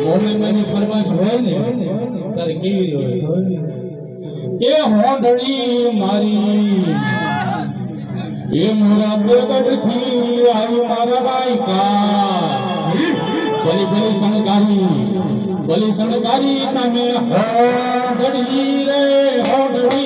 મોરલીમાંની ફરમાશ હોય ને તારે કેવી હોય એ હોંડળી મારી એ મોરા પ્રગટથી આવી મારા ગાયકા ભલી ભલી શણગારી તમે હોંડળી રે હોંડળી